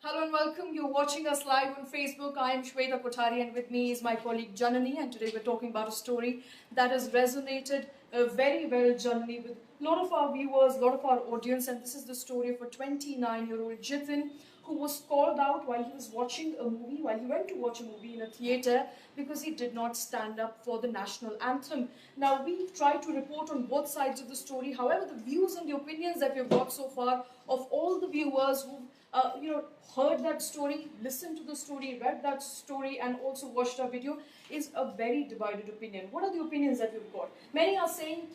Hello and welcome. You're watching us live on Facebook. I am Shweta Kothari and with me is my colleague Janani, and today we're talking about a story that has resonated very well, Janani, with a lot of our viewers, a lot of our audience, and this is the story of a 29-year-old Jitin who was called out while he was watching a movie, while he went to watch a movie in a theatre because he did not stand up for the national anthem. Now, we've tried to report on both sides of the story. However, the views and the opinions that we've got so far of all the viewers who heard that story, listened to the story, read that story, and also watched our video is a very divided opinion. What are the opinions that we've got? Many are saying,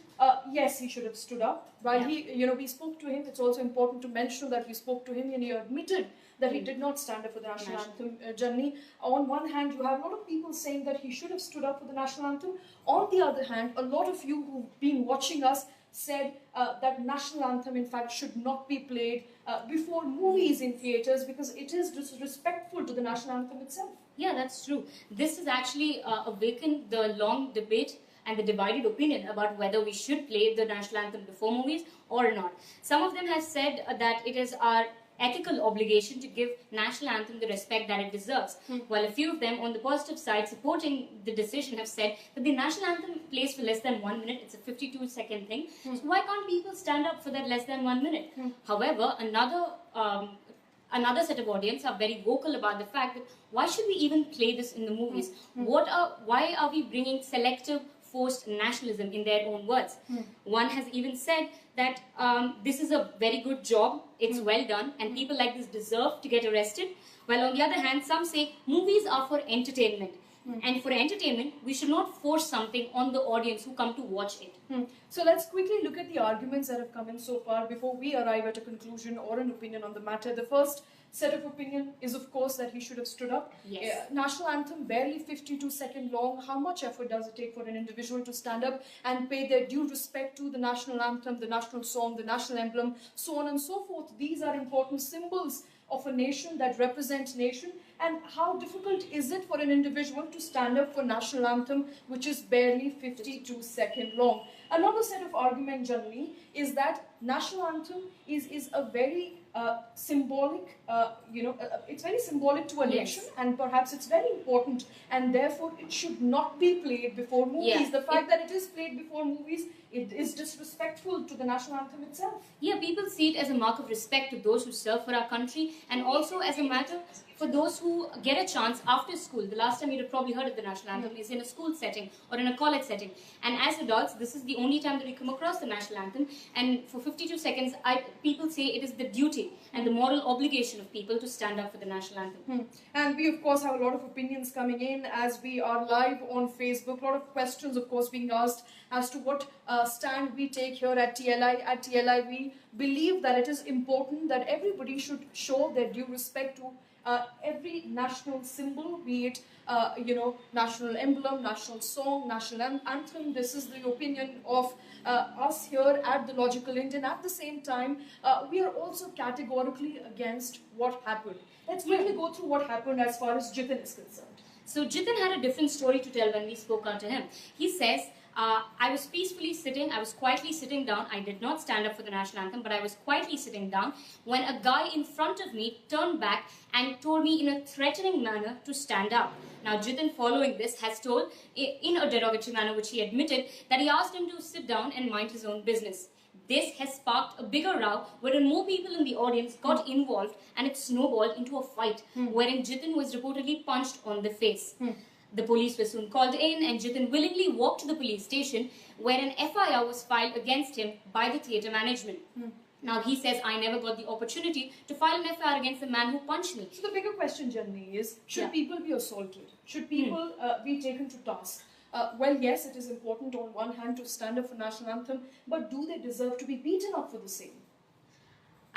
yes, he should have stood up. While we spoke to him, it's also important to mention that we spoke to him and he admitted that he did not stand up for the national anthem journey. On one hand, you have a lot of people saying that he should have stood up for the national anthem. On the other hand, a lot of you who've been watching us said that national anthem in fact should not be played before movies in theatres because it is disrespectful to the national anthem itself. Yeah, that's true. This has actually awakened the long debate and the divided opinion about whether we should play the national anthem before movies or not. Some of them have said that it is our ethical obligation to give national anthem the respect that it deserves. While a few of them on the positive side supporting the decision have said that the national anthem plays for less than 1 minute, it's a 52-second thing, so why can't people stand up for that less than 1 minute? However, another set of audience are very vocal about the fact that why should we even play this in the movies? Why are we bringing selective forced nationalism in their own words? One has even said that this is a very good job, it's well done, and people like this deserve to get arrested. While on the other hand, some say movies are for entertainment. And for entertainment, we should not force something on the audience who come to watch it. So let's quickly look at the arguments that have come in so far before we arrive at a conclusion or an opinion on the matter. The first set of opinion is, of course, that he should have stood up. Yes. National anthem, barely 52-second long. How much effort does it take for an individual to stand up and pay their due respect to the national anthem, the national song, the national emblem, so on and so forth? These are important symbols of a nation that represent nation, and how difficult is it for an individual to stand up for national anthem which is barely 52-second long? Another set of argument generally is that national anthem is a very symbolic, it's very symbolic to a nation, and perhaps it's very important, and therefore it should not be played before movies. The fact that it is played before movies, it is disrespectful to the national anthem itself. Yeah, people see it as a mark of respect to those who serve for our country, and also as a matter for those who get a chance after school. The last time you'd have probably heard of the national anthem is in a school setting or in a college setting. And as adults, this is the only time that we come across the national anthem. And for 52 seconds, people say it is the duty and the moral obligation of people to stand up for the national anthem. And we, of course, have a lot of opinions coming in as we are live on Facebook. A lot of questions, of course, being asked as to what stand we take here at TLI. At TLI, we believe that it is important that everybody should show their due respect to every national symbol, be it, national emblem, national song, national anthem. This is the opinion of us here at The Logical Indian. At the same time, we are also categorically against what happened. Let's quickly go through what happened as far as Jitin is concerned. So Jitin had a different story to tell when we spoke out to him. He says, I was peacefully sitting, I was quietly sitting down. I did not stand up for the national anthem, but I was quietly sitting down when a guy in front of me turned back and told me in a threatening manner to stand up. Now Jitin, following this, has told in a derogatory manner, which he admitted, that he asked him to sit down and mind his own business. This has sparked a bigger row wherein more people in the audience got involved and it snowballed into a fight wherein Jitin was reportedly punched on the face. The police were soon called in and Jitin willingly walked to the police station where an FIR was filed against him by the theatre management. Now he says, I never got the opportunity to file an FIR against the man who punched me. So the bigger question, Janani, is should people be assaulted? Should people be taken to task? Well, yes, it is important on one hand to stand up for national anthem, but do they deserve to be beaten up for the same?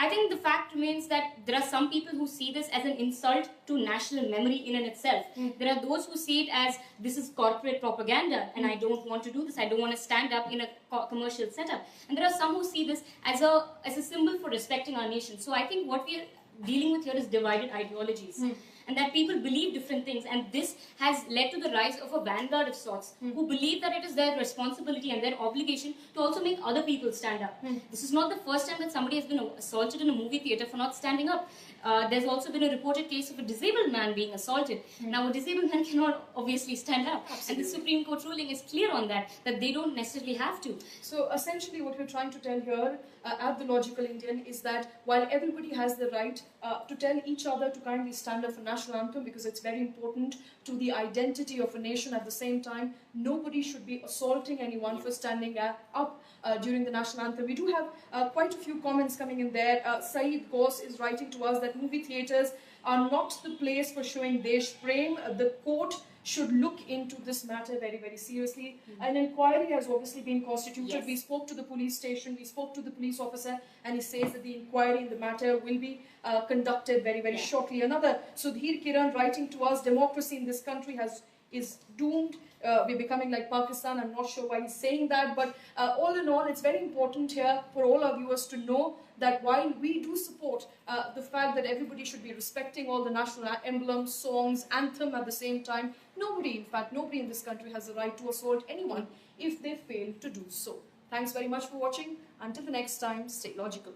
I think the fact remains that there are some people who see this as an insult to national memory in and itself. There are those who see it as this is corporate propaganda and I don't want to do this. I don't want to stand up in a commercial setup. And there are some who see this as a symbol for respecting our nation. So I think what we are dealing with here is divided ideologies. and that people believe different things, and this has led to the rise of a vanguard of sorts who believe that it is their responsibility and their obligation to also make other people stand up. This is not the first time that somebody has been assaulted in a movie theatre for not standing up. There's also been a reported case of a disabled man being assaulted. Now, a disabled man cannot obviously stand up. Absolutely. And the Supreme Court ruling is clear on that they don't necessarily have to. So, essentially, what we're trying to tell here at The Logical Indian is that while everybody has the right to tell each other to kindly stand up for National Anthem because it's very important to the identity of a nation, at the same time, nobody should be assaulting anyone for standing up during the National Anthem. We do have quite a few comments coming in there. Saeed Ghosh is writing to us that movie theatres are not the place for showing Desh Prem. The court should look into this matter very, very seriously. An inquiry has obviously been constituted. Yes. We spoke to the police station, we spoke to the police officer, and he says that the inquiry in the matter will be conducted very, very shortly. Another, Sudhir Kiran writing to us, democracy in this country is doomed. We're becoming like Pakistan. I'm not sure why he's saying that, but all in all, it's very important here for all our viewers to know that while we do support the fact that everybody should be respecting all the national emblems, songs, anthem at the same time, nobody in this country has the right to assault anyone if they fail to do so. Thanks very much for watching. Until the next time, stay logical.